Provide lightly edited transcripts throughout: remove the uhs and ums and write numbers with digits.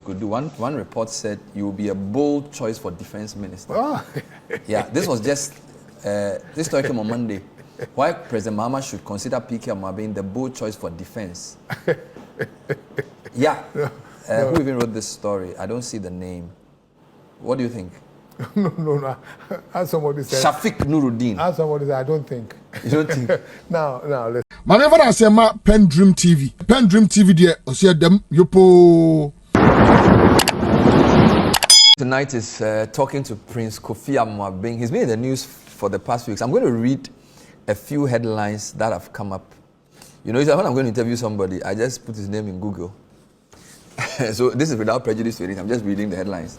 could do. One report said you will be a bold choice for defense minister. Oh. Yeah, this was just, this story came on Monday. Why President Mahama should consider PK Amoabeng the bold choice for defense. Yeah. Who even wrote this story? I don't see the name. What do you think? No. As somebody said. Shafiq Nuruddin. As somebody said, I don't think. You don't think? Now, let's. Whenever I say my PENDREAM TV, PENDREAM TV there, I see them, yopo. Tonight is talking to Prince Kofi Amoabeng. He's been in the news for the past few weeks. I'm going to read a few headlines that have come up. You know, when I'm going to interview somebody, I just put his name in Google. So this is without prejudice to anything. I'm just reading the headlines.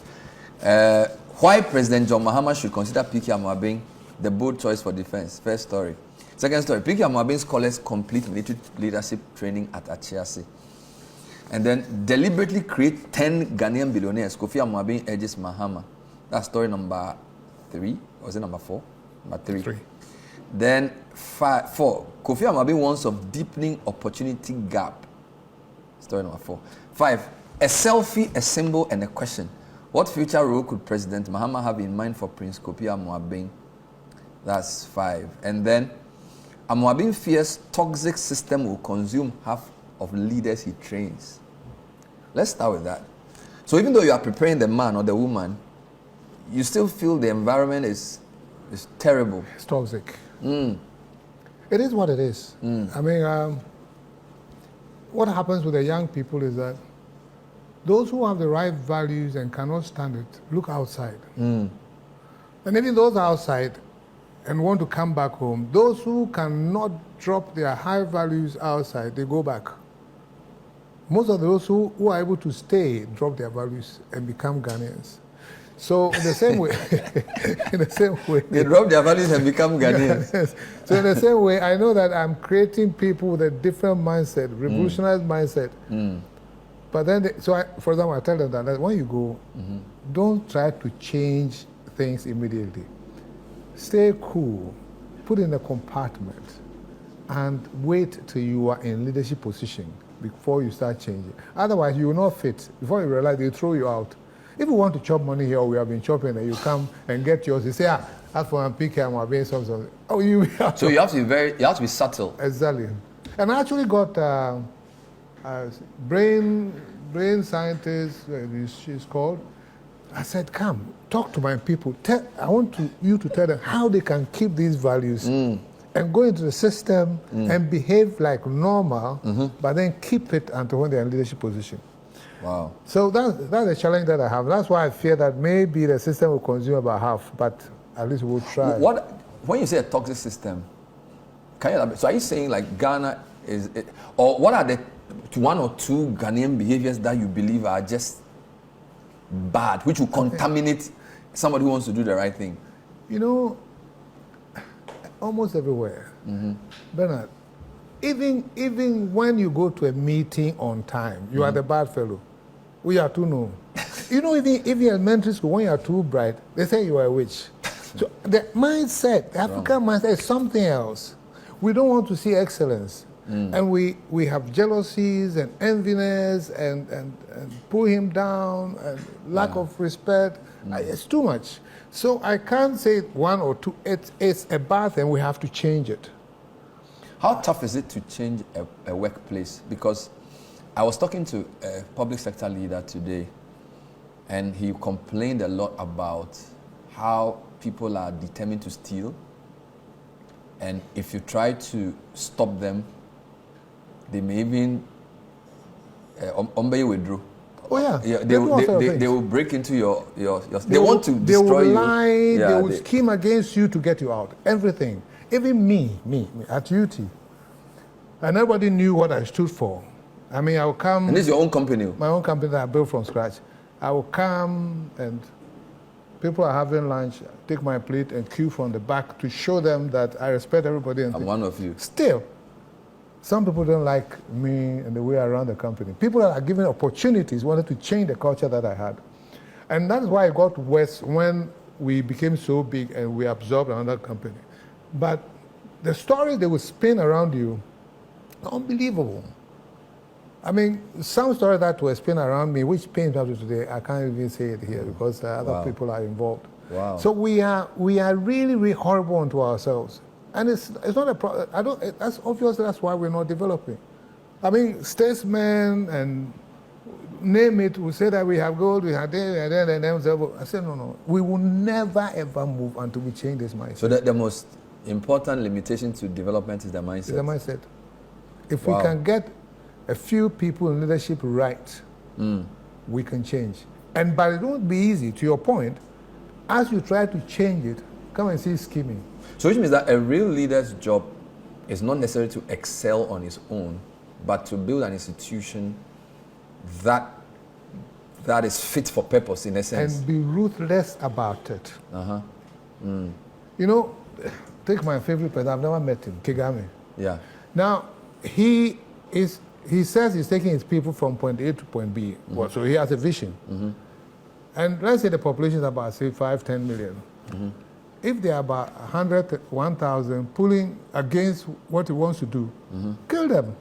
Why President John Mahama should consider PK Amoabeng the bold choice for defense. First story. Second story. PK Amoabeng scholars complete military leadership training at Achiase. And then deliberately create 10 Ghanaian billionaires. Kofi Amoabeng urges Mahama. That's story number 3. Or was it number 4? Number 3. Then 4. Kofi Amoabeng warns of deepening opportunity gap. Story number 4. 5. A selfie, a symbol, and a question. What future role could President Mahama have in mind for Prince Kofi Amoabeng? That's 5. And then Amoabeng fears toxic system will consume half of leaders he trains. Let's start with that. So even though you are preparing the man or the woman, you still feel the environment is terrible. It's toxic. It is what it is. I mean, what happens with the young people is that those who have the right values and cannot stand it, look outside. And even those outside and want to come back home, those who cannot drop their high values outside, they go back. Most of those who are able to stay drop their values and become Ghanaians. So in the same way, they drop their values and become Ghanaians. Yes. So in the same way, I know that I'm creating people with a different mindset, revolutionized mindset. But then, for example, I tell them that when you go, don't try to change things immediately. Stay cool, put in a compartment, and wait till you are in leadership position before you start changing. Otherwise, you will not fit. Before you realize, they throw you out. If you want to chop money here, we have been chopping, and you come and get yours. You say, as for PK Amoabeng, something. Oh, you have So you have to be subtle. Exactly. And I actually got a brain scientist, she's called. I said, come, talk to my people. I want you to tell them how they can keep these values and go into the system and behave like normal, but then keep it until when they're in leadership position. Wow. So that's a challenge that I have. That's why I fear that maybe the system will consume about half, but at least we'll try. When you say a toxic system, can you elaborate? So are you saying like Ghana or what are the 1 or 2 Ghanaian behaviors that you believe are just bad, which will contaminate somebody who wants to do the right thing? You know, almost everywhere. Bernard, even when you go to a meeting on time, you are the bad fellow. We are too known. You know, even in elementary school, when you are too bright, they say you are a witch. So the mindset, the African mindset is something else. We don't want to see excellence. And we have jealousies and enviness and pull him down and lack of respect. It's too much. So I can't say 1 or 2. It's a bad thing. We have to change it. How tough is it to change a workplace? Because I was talking to a public sector leader today, and he complained a lot about how people are determined to steal. And if you try to stop them, they may even withdraw. Oh yeah, they will break into your they want to destroy you. They will lie, they will scheme against you to get you out. Everything. Even me at UT. And nobody knew what I stood for. I mean, I will come. And this is your own company? My own company that I built from scratch. I will come and people are having lunch, take my plate and queue from the back to show them that I respect everybody. And I'm one of you. Still, some people don't like me and the way I run the company. People that are given opportunities wanted to change the culture that I had. And that's why it got worse when we became so big and we absorbed another company. But the stories they will spin around you, unbelievable. I mean, some story that was spin around me, which pains me today, I can't even say it here because other people are involved. Wow. So we are really, really horrible unto ourselves. And it's not a problem. That's obvious, that's why we're not developing. I mean, statesmen and name it, we say that we have gold, we have this, and then, I said, no. We will never, ever move until we change this mindset. So the most important limitation to development is the mindset? It's the mindset. If we can get a few people in leadership right, we can change. But it won't be easy, to your point. As you try to change it, come and see scheming. So which means that a real leader's job is not necessarily to excel on his own, but to build an institution that is fit for purpose, in a sense. And be ruthless about it. You know, take my favorite president, I've never met him, Kagame. Yeah. Now, he says he's taking his people from point A to point B. Well, so he has a vision. And let's say the population is about, say, 5-10 million. If they are about 100, 1,000 pulling against what he wants to do, kill them.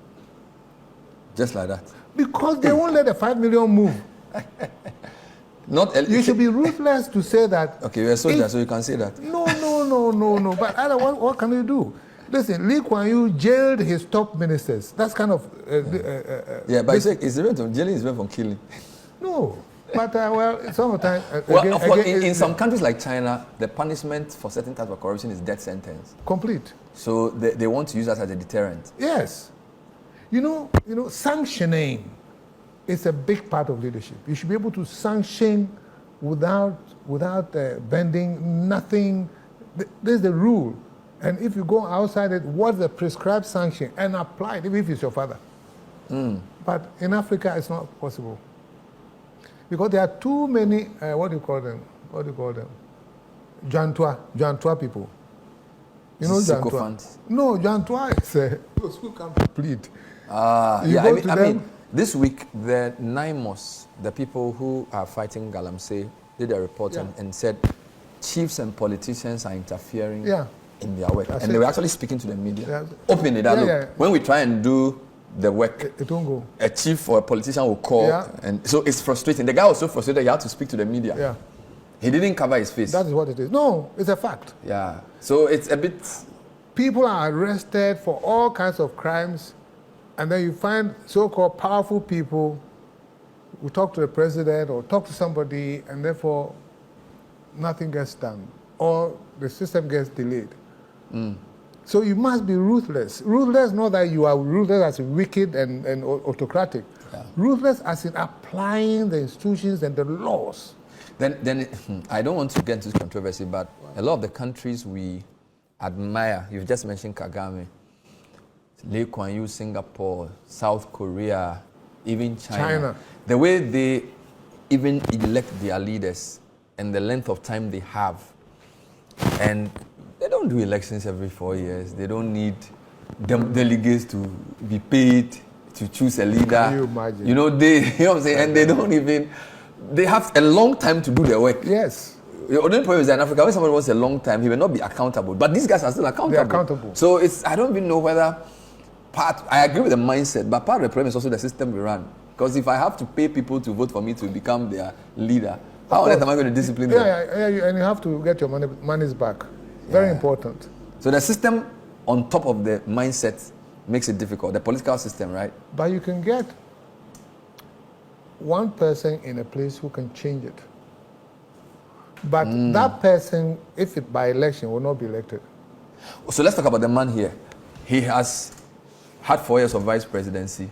Just like that. Because they won't let the 5 million move. You should be ruthless to say that. Okay, you're a soldier, so you can say that. No. But otherwise, what can you do? Listen, Lee Kuan Yew jailed his top ministers. That's kind of... but it's different from jailing is different from killing. No. But, sometimes... in some countries like China, the punishment for certain types of corruption is death sentence. Complete. So they want to use that as a deterrent. Yes. You know, sanctioning is a big part of leadership. You should be able to sanction without bending, nothing. There's the rule. And if you go outside it, what's the prescribed sanction? And apply it, even if it's your father. But in Africa, it's not possible. Because there are too many, what do you call them? Jantua people. You know Jantua? No, Jantua is those who come to plead. I mean, this week, the NIMOS, the people who are fighting Galamsey, did a report and said chiefs and politicians are interfering in their work. And they were actually speaking to the media, openly. When we try and do the work, it won't go. A chief or a politician will call, and so it's frustrating. The guy was so frustrated he had to speak to the media. Yeah. He didn't cover his face. That is what it is. No, it's a fact. Yeah. So it's a bit... People are arrested for all kinds of crimes, and then you find so-called powerful people who talk to the president or talk to somebody, and therefore nothing gets done, or the system gets delayed. So you must be ruthless. Ruthless, not that you are ruthless as wicked and autocratic. Ruthless as in applying the institutions and the laws. Then I don't want to get into this controversy, but a lot of the countries we admire, you've just mentioned Kagame, Lee Kuan Yew, Singapore, South Korea, even China. The way they even elect their leaders and the length of time they have. And they don't do elections every 4 years. They don't need delegates to be paid to choose a leader. Can you imagine? You know what I'm saying? And they don't even... They have a long time to do their work. Yes. The only problem is that in Africa, when somebody wants a long time, he will not be accountable. But these guys are still accountable. They're accountable. So I don't even know whether I agree with the mindset, but part of the problem is also the system we run. Because if I have to pay people to vote for me to become their leader, how on earth am I going to discipline them? And you have to get your monies back. Very important. So the system on top of the mindset makes it difficult. The political system, right? But you can get one person in a place who can change it. But that person, if it by election, will not be elected. So let's talk about the man here. He has had 4 years of vice presidency,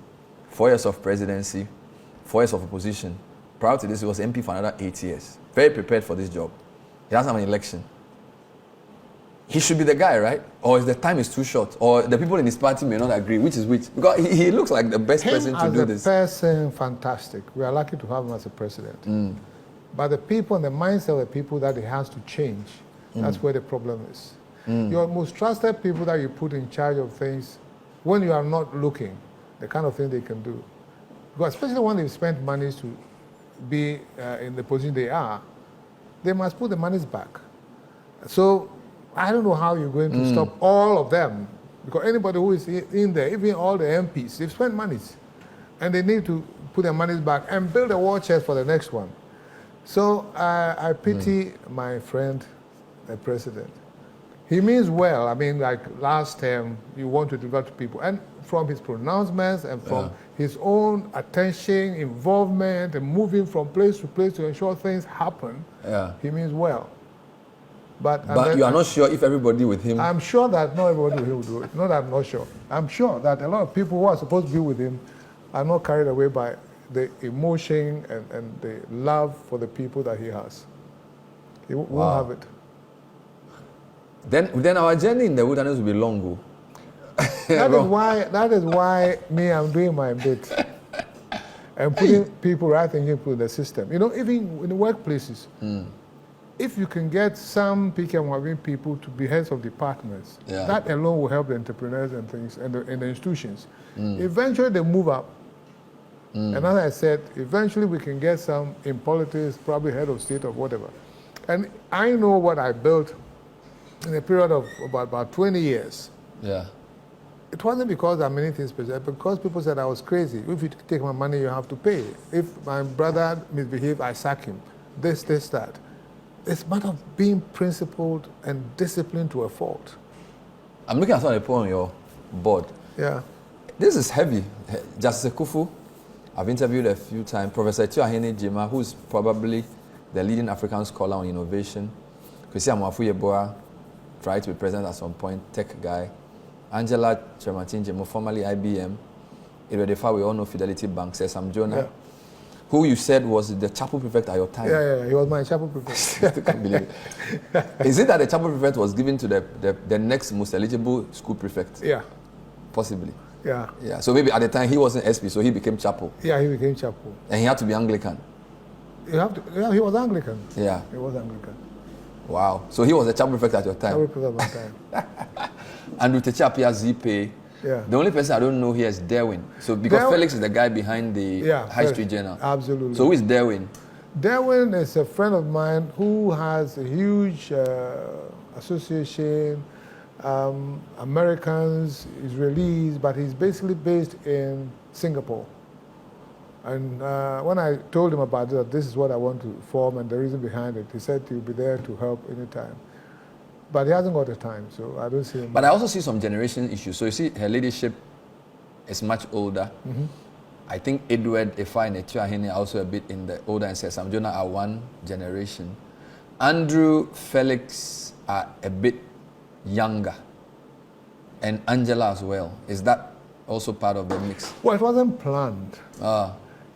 4 years of presidency, 4 years of opposition. Prior to this, he was MP for another 8 years. Very prepared for this job. He hasn't had an election. He should be the guy, right? Or is the time is too short? Or the people in his party may not agree. Which is which? Because he looks like the best person to do this. As a person, fantastic. We are lucky to have him as a president. But the people and the mindset of the people that he has to change, that's where the problem is. Your most trusted people that you put in charge of things, when you are not looking, the kind of thing they can do. Because especially when they've spent money to be in the position they are, they must put the monies back. So I don't know how you're going to stop all of them. Because anybody who is in there, even all the MPs, they've spent monies. and they need to put their money back and build a war chest for the next one. So I pity my friend, the president. He means well. I mean, like last term, you want to deliver to people. And from his pronouncements and from his own attention, involvement, and moving from place to place to ensure things happen, he means well. But you are not sure if everybody with him... I'm sure that not everybody with him will do it. Not that I'm not sure. I'm sure that a lot of people who are supposed to be with him are not carried away by the emotion and the love for the people that he has. He won't have it. Then our journey in the wilderness will be long. That is why I'm doing my bit and putting people right into the system. You know, even in the workplaces, if you can get some PKMWB people to be heads of departments, that alone will help the entrepreneurs and things and the institutions. Eventually they move up. And as I said, eventually we can get some in politics, probably head of state or whatever. And I know what I built in a period of about 20 years. Yeah. It wasn't because I'm anything special, because people said I was crazy. If you take my money, you have to pay. If my brother misbehaves, I sack him. This, that. It's a matter of being principled and disciplined to a fault. I'm looking at some of the people on your board. Yeah. This is heavy. Justice Kufu, I've interviewed a few times. Professor Tuahene Jima, who's probably the leading African scholar on innovation. Kwesi Amoafo tried to be president at some point, tech guy. Angela Chematin-Jemo, formerly IBM. Iredefa, we all know Fidelity Bank, Sam Jonah, who you said was the chapel prefect at your time. Yeah, he was my chapel prefect. I can't believe it. Is it that the chapel prefect was given to the next most eligible school prefect? Yeah. Possibly. Yeah. Yeah. So maybe at the time he wasn't SP, so he became chapel. Yeah, he became chapel. And he had to be Anglican. He was Anglican. Yeah. He was Anglican. Wow. So he was the chapel prefect at your time. Chapel prefect at my time. And with Techapia Zipe, the only person I don't know here is Derwin. So because Felix is the guy behind the High Street Journal. Absolutely. So who is Derwin? Derwin is a friend of mine who has a huge association, Americans, Israelis, but he's basically based in Singapore. And when I told him about that, this is what I want to form and the reason behind it, he said he'll be there to help anytime. But he hasn't got the time, so I don't see him. But I also see some generation issues. So you see, her leadership is much older. I think Edward, Efa, and Etuahene are also a bit in the older, and Sam Jonah are one generation. Andrew, Felix are a bit younger. And Angela as well. Is that also part of the mix? Well, it wasn't planned.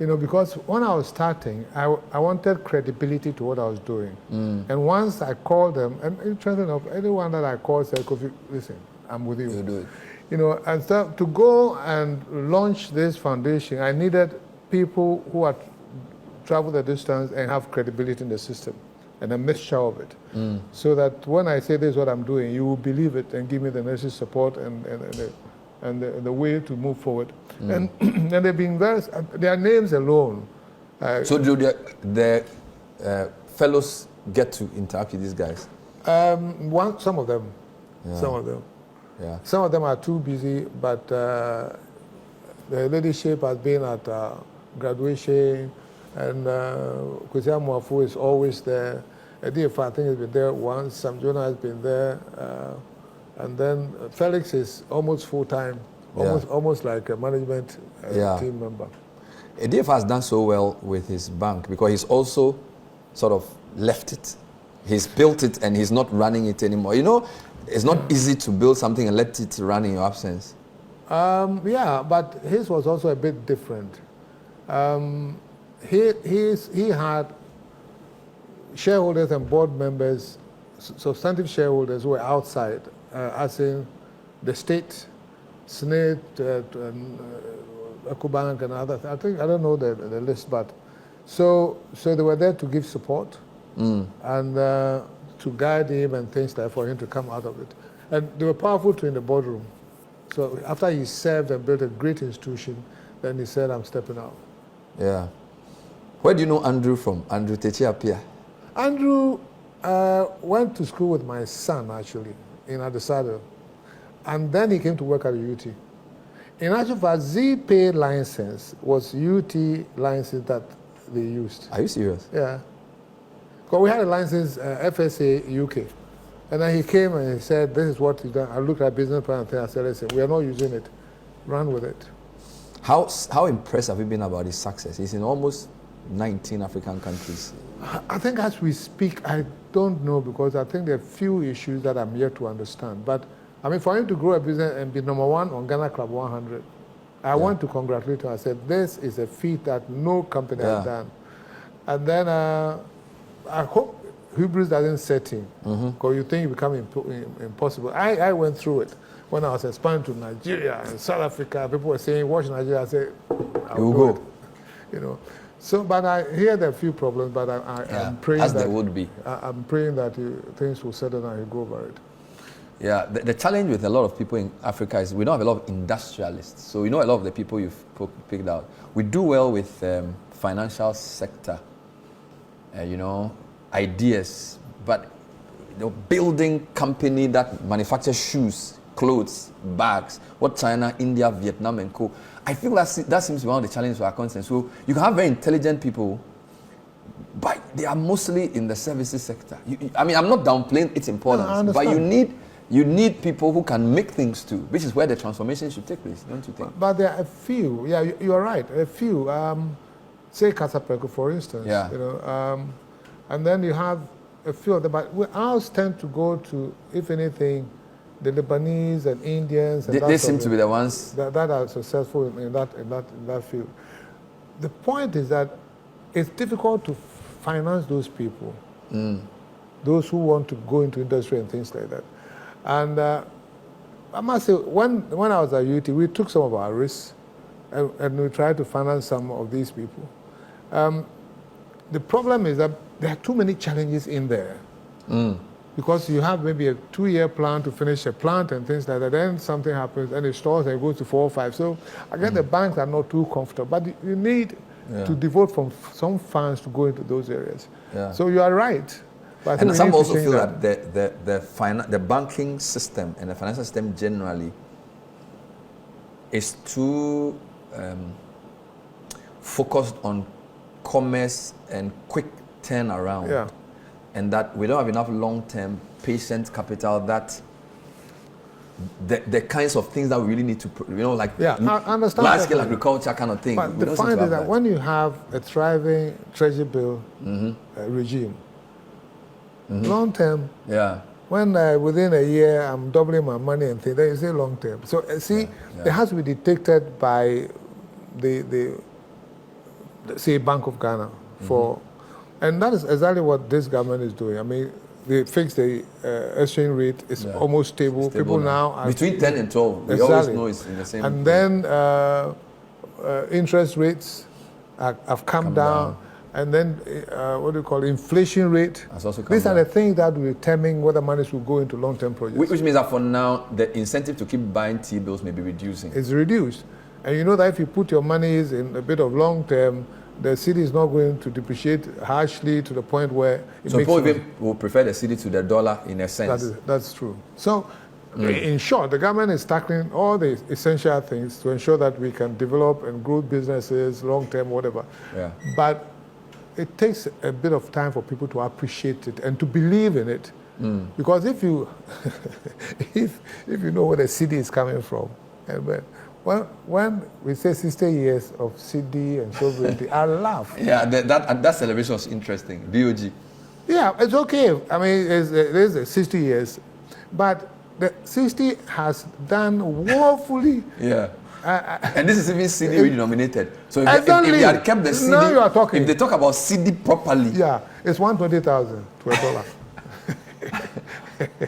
You know, because when I was starting, I wanted credibility to what I was doing. And once I called them, and interesting enough, anyone that I called said, Kofi, listen, I'm with you. You do it. You know, and so to go and launch this foundation, I needed people who had traveled the distance and have credibility in the system, and a mixture of it. So that when I say this is what I'm doing, you will believe it and give me the necessary support and the way to move forward. And they've been their names alone. So do the fellows get to interact with these guys? Some of them. Yeah. Some of them. Yeah. Some of them are too busy, but the leadership has been at graduation, and Kwesi Amoafo is always there. DFA, I think, has been there once. Sam Jonah has been there. And then Felix is almost full-time, almost like a management team member. DF has done so well with his bank because he's also sort of left it. He's built it and he's not running it anymore. You know, it's not easy to build something and let it run in your absence. Yeah, but his was also a bit different. He had shareholders and board members, substantive shareholders who were outside, as in the state, Senate, Ecobank and others. I don't know the list, but so they were there to give support and to guide him and things like for him to come out of it. And they were powerful too in the boardroom. So after he served and built a great institution, then he said, I'm stepping out. Yeah. Where do you know Andrew from? Andrew Techiapia? Andrew went to school with my son, actually, in Adesado. And then he came to work at the UT. In actual fact, Z-Pay license was UT license that they used. Are you serious? Yeah. Because we had a license, FSA UK. And then he came and he said, this is what he's done. I looked at business plan and I said, listen, we are not using it. Run with it. How impressed have you been about his success? He's in almost 19 African countries. I think as we speak, I don't know, because I think there are few issues that I'm yet to understand. But I mean, for him to grow a business and be number one on Ghana Club 100, I want to congratulate him. I said, this is a feat that no company has done. And then I hope hubris doesn't set in, because you think it becomes impossible. I went through it when I was expanding to Nigeria and South Africa. People were saying, watch Nigeria. I said, I'll go. It. You know. So, but I hear there are a few problems, but I'm praying as that there would be. I'm praying that things will settle down and he'll go over it. Yeah, the challenge with a lot of people in Africa is we don't have a lot of industrialists. So you know a lot of the people you've picked out. We do well with financial sector, you know, ideas, but building company that manufactures shoes, clothes, bags, what China, India, Vietnam and co. I feel that seems to be one of the challenges for our continent. So you can have very intelligent people, but they are mostly in the services sector. I mean, I'm not downplaying its importance, but you need people who can make things too, which is where the transformation should take place, don't you think? But there are a few, yeah, you are right, a few. Say Casapeco, for instance, you know, and then you have a few of them, but ours tend to go to, if anything, the Lebanese and Indians. And they seem to be the ones that are successful in that field. The point is that it's difficult to finance those people, those who want to go into industry and things like that. And I must say, when I was at UT, we took some of our risks and we tried to finance some of these people. The problem is that there are too many challenges in there. Because you have maybe a 2-year plan to finish a plant and things like that. Then something happens and it stalls and it goes to 4 or 5. So again, the banks are not too comfortable. But you need to devote from some funds to go into those areas. So you are right. But and some also feel that the banking system and the financial system generally is too focused on commerce and quick turnaround. And that we don't have enough long-term patient capital that the kinds of things that we really need to, you know, like I understand large-scale agriculture kind of thing. But the point is that when you have a thriving treasury bill regime, long-term, when within a year I'm doubling my money and things, then you say long-term. So see, it has to be dictated by the say Bank of Ghana for. And that is exactly what this government is doing. I mean, they fix the exchange rate. It's almost stable. People now are between 10 and 12. We always know it's in the same. And then interest rates have come down. And then what do you call it? Inflation rate. Has also come These down. are the things that will determine whether monies will go into long-term projects. Which means that for now, the incentive to keep buying T-bills may be reducing. It's reduced. And you know that if you put your monies in a bit of long-term, the cedi is not going to depreciate harshly to the point where it makes people will prefer the cedi to the dollar in a sense. That's true. So, in short, the government is tackling all the essential things to ensure that we can develop and grow businesses, long-term, whatever. But it takes a bit of time for people to appreciate it and to believe in it. Because if you if you know where the cedi is coming from, and when we say 60 years of cedi and sovereignty, I laugh. That celebration was interesting. BOG. Yeah, it's okay. I mean, there's 60 years, but the 60 has done woefully. And this is even cedi redenominated. So if they had kept the cedi, now you are talking. If they talk about cedi properly, it's 120,000 to $1.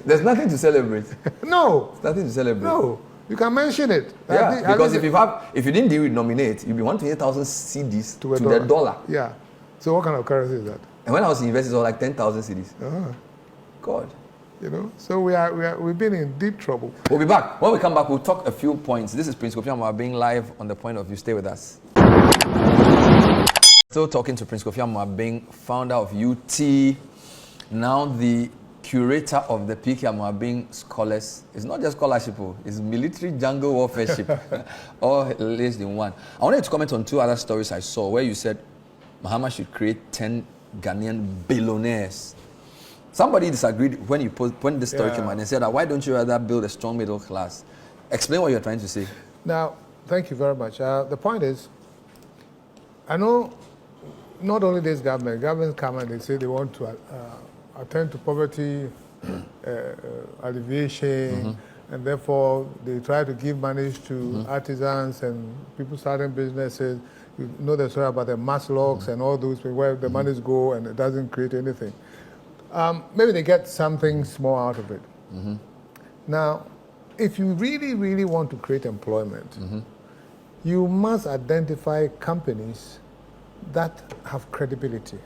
There's nothing to celebrate. No, there's nothing to celebrate. No. You can mention it. Because if you didn't redenominate, you'd be 128,000 cedis to the dollar. Yeah. So what kind of currency is that? And when I was in university, it was like 10,000 cedis. God. You know, so we've been in deep trouble. We'll be back. When we come back, we'll talk a few points. This is Prince Kofi Amoabeng live on The Point of View. Stay with us. Still talking to Prince Kofi Amoabeng, founder of UT, now the curator of the PK Amoabeng Scholars. It's not just scholarship, it's military jungle warfare ship, all laced in one. I wanted to comment on 2 other stories I saw where you said Mahama should create 10 Ghanaian billionaires. Somebody disagreed when this story came out and said, why don't you rather build a strong middle class? Explain what you're trying to say. Now, thank you very much. The point is, I know not only this governments come and they say they want to attend to poverty alleviation, and therefore they try to give money to artisans and people starting businesses. You know the story about the mass locks and all those where the monies go and it doesn't create anything. Maybe they get something small out of it. Now, if you really, really want to create employment, you must identify companies that have credibility.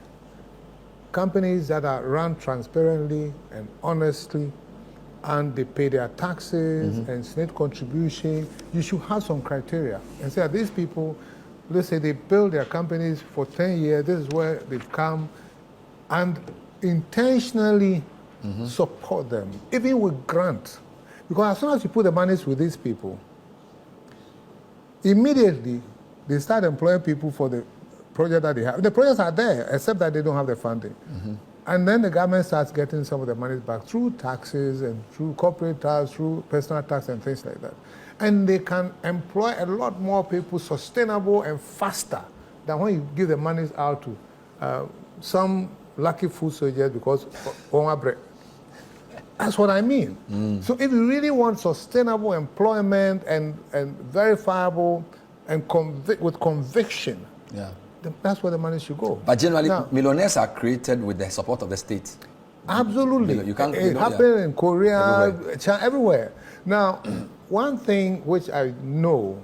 Companies that are run transparently and honestly, and they pay their taxes and state contribution. You should have some criteria and say that these people, let's say they build their companies for 10 years, this is where they've come, and intentionally support them, even with grants. Because as soon as you put the monies with these people, immediately they start employing people for the project that they have. The projects are there, except that they don't have the funding. And then the government starts getting some of the money back through taxes and through corporate tax, through personal tax and things like that. And they can employ a lot more people sustainable and faster than when you give the monies out to some lucky food soldiers because of bread. That's what I mean. So if you really want sustainable employment and verifiable and with conviction, that's where the money should go. But generally, millionaires are created with the support of the state. Absolutely. It happened in Korea, China, everywhere. Now, one thing which I know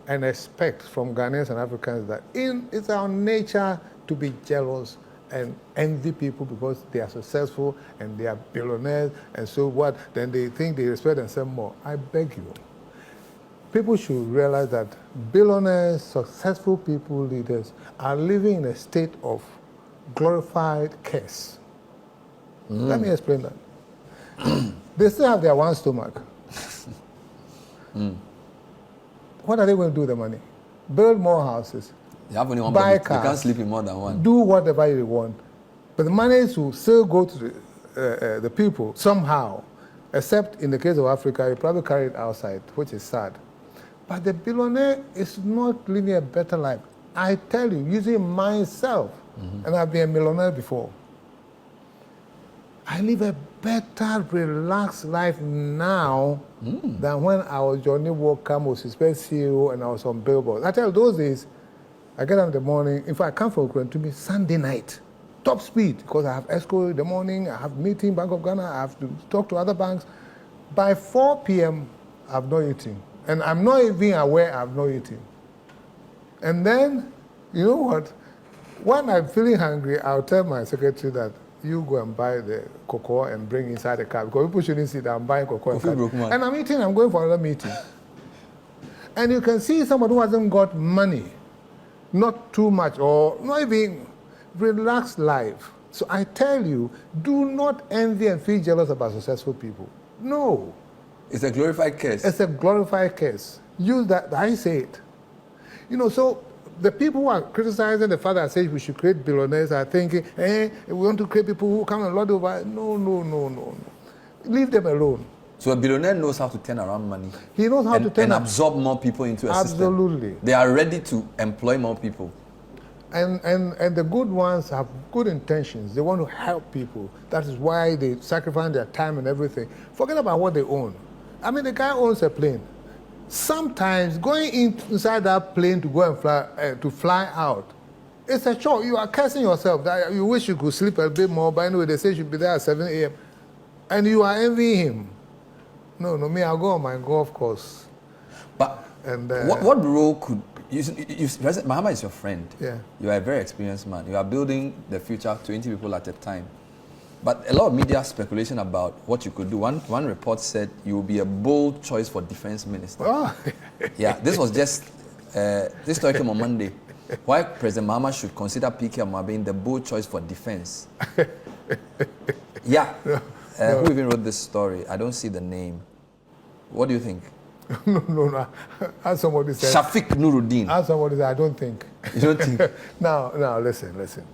and expect from Ghanaians and Africans is that it's our nature to be jealous and envy people because they are successful and they are billionaires, and so what? Then they think they respect themselves more. I beg you. People should realize that billionaires, successful people, leaders are living in a state of glorified curse. Let me explain that. They still have their one stomach. What are they going to do with the money? Build more houses. They have only one buy cars. They can't sleep in more than one. Do whatever you want. But the money will still go to the people somehow, except in the case of Africa, you probably carry it outside, which is sad. But the billionaire is not living a better life. I tell you, using myself, and I've been a millionaire before, I live a better, relaxed life now than when I was Johnny Walker, Moses CEO, and I was on billboards. I tell you, those days, I get up in the morning. In fact, I come from Ukraine to me Sunday night, top speed, because I have escrow in the morning, I have meeting, Bank of Ghana, I have to talk to other banks. By 4 p.m., I've not eaten. And I'm not even aware I've not eaten. And then, you know what? When I'm feeling hungry, I'll tell my secretary that you go and buy the cocoa and bring inside the car, because people shouldn't see that I'm buying cocoa. And I'm eating, I'm going for another meeting. And you can see somebody who hasn't got money, not too much, or not even relaxed life. So I tell you, do not envy and feel jealous about successful people. No. It's a glorified curse. It's a glorified curse. Use that, I say it. You know, so the people who are criticizing the fact that says we should create billionaires are thinking, we want to create people who come and lord over. No. Leave them alone. So a billionaire knows how to turn around money. He knows how to turn and absorb more people into a system. Absolutely. They are ready to employ more people. And the good ones have good intentions. They want to help people. That is why they sacrifice their time and everything. Forget about what they own. I mean, the guy owns a plane. Sometimes going inside that plane to go and fly out, it's a chore. You are cursing yourself. That you wish you could sleep a bit more, but anyway, they say you should be there at 7 a.m. And you are envying him. No, me, I'll go on my golf course. But what role could Mahama is your friend. Yeah. You are a very experienced man. You are building the future 20 people at a time. But a lot of media speculation about what you could do. One report said you will be a bold choice for defense minister. Oh. Yeah, this was just, this story came on Monday. Why President Mahama should consider PK Amoabeng the bold choice for defense. Yeah. Who even wrote this story? I don't see the name. What do you think? No. As somebody said. Shafiq Nuruddin. As somebody said, I don't think. You don't think? Now, listen.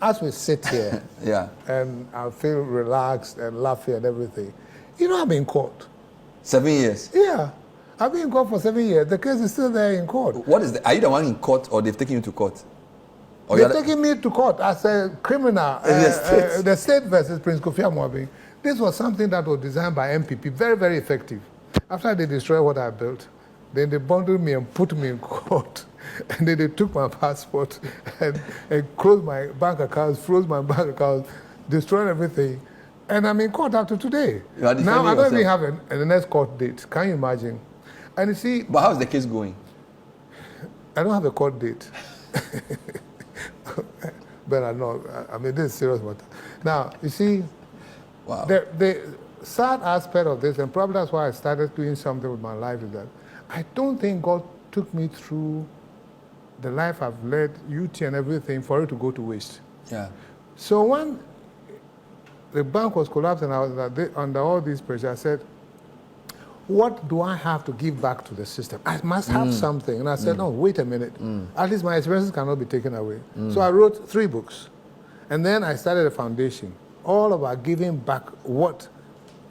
As we sit here, yeah, and I feel relaxed and laughing and everything, I've been in court. 7 years? Yeah. I've been in court for 7 years. The case is still there in court. Are you the one in court or they've taken you to court? Or they've taken me to court as a criminal. The state versus Prince Kofi Amoabeng. This was something that was designed by MPP, very, very effective. After they destroyed what I built, then they bundled me and put me in court. And then they took my passport and closed my bank accounts, froze my bank accounts, destroyed everything. And I'm in court after today. Now I don't even have a next court date. Can you imagine? And you see... But how's the case going? I don't have a court date. But I know, this is serious matter. Now, you see, wow. The sad aspect of this, and probably that's why I started doing something with my life, is that I don't think God took me through the life I've led, UT and everything, for it to go to waste. Yeah. So when the bank was collapsing and I was under all this pressure, I said, what do I have to give back to the system? I must have something. And I said, no, wait a minute. At least my experiences cannot be taken away. So I wrote 3 books. And then I started a foundation, all about giving back what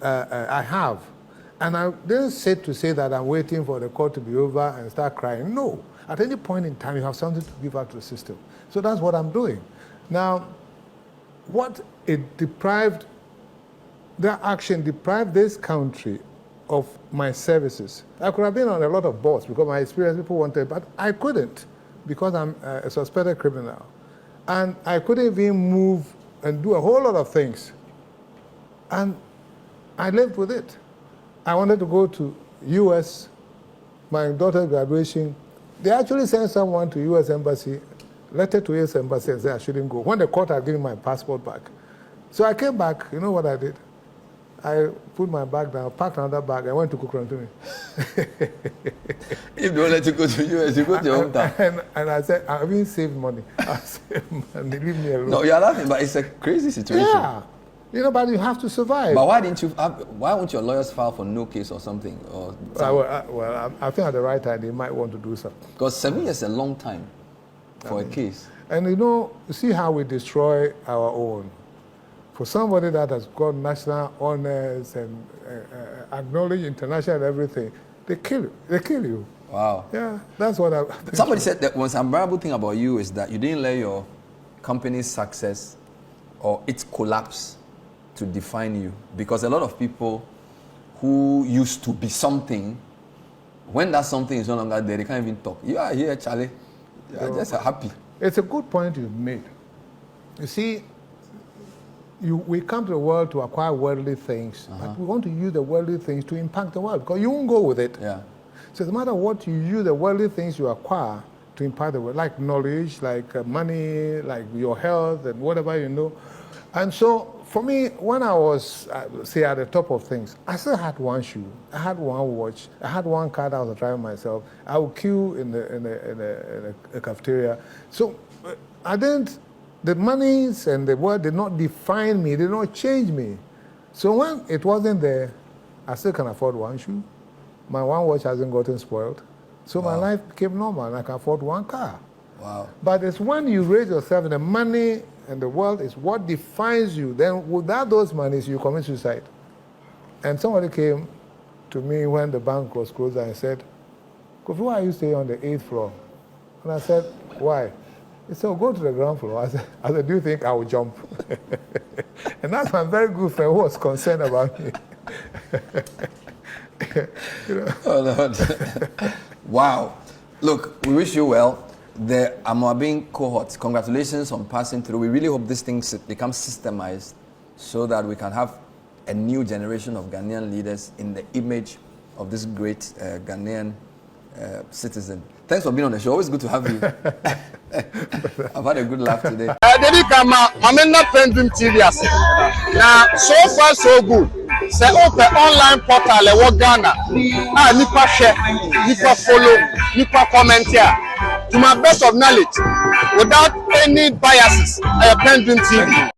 I have. And I didn't sit to say that I'm waiting for the court to be over and start crying. No. At any point in time, you have something to give back to the system. So that's what I'm doing. Now, what it deprived, their action deprived this country of my services. I could have been on a lot of boards because my experience people wanted, but I couldn't because I'm a suspected criminal. And I couldn't even move and do a whole lot of things. And I lived with it. I wanted to go to US, my daughter's graduation. They actually sent someone to US Embassy, letter to US Embassy and said I shouldn't go, when the court had given my passport back. So I came back, you know what I did? I put my bag down, packed another bag, and went to Kukrantumi. If they don't let you go to US, you go to your hometown. And I said, I haven't saved money. I saved money, leave me alone. No, you're laughing, but it's a crazy situation. Yeah. But you have to survive. But why won't your lawyers file for no case or something? I think at the right time, they might want to do something. Because 7 years is a long time for a case. And you see how we destroy our own. For somebody that has got national honors and acknowledged international and everything, they kill you. They kill you. Wow. Yeah, that's what I... Somebody said that one admirable thing about you is that you didn't let your company's success or its collapse to define you. Because a lot of people who used to be something, when that something is no longer there, they can't even talk. You are here, Charlie. You are just happy. It's a good point you've made. You see, we come to the world to acquire worldly things, but we want to use the worldly things to impact the world, because you won't go with it. Yeah. So no matter what you use the worldly things you acquire to impact the world, like knowledge, like money, like your health, and whatever you know. And so, for me, when I was, say, at the top of things, I still had one shoe, I had one watch, I had one car that I was driving myself. I would queue in the cafeteria. So I didn't. The monies and the word did not define me, did not change me. So when it wasn't there, I still can afford one shoe. My one watch hasn't gotten spoiled. So my life became normal and I can afford one car. Wow. But it's when you raise yourself and the money and the wealth is what defines you, then without those monies, you commit suicide. And somebody came to me when the bank was closed and said, Kofi, why are you staying on the 8th floor? And I said, why? He said, go to the ground floor. I said, do you think I will jump? And that's my very good friend who was concerned about me. Oh, Lord. Wow. Look, we wish you well. The Amoabeng cohort, congratulations on passing through. We really hope this thing becomes systemized so that we can have a new generation of Ghanaian leaders in the image of this great Ghanaian citizen. Thanks for being on the show. Always good to have you. I've had a good laugh today. I'm not PENDREAM TV. Now, so far so good. Say open online portal e Ghana. Nipa share, nipa follow, nipa comment here. To my best of knowledge, without any biases, I PENDREAM TV.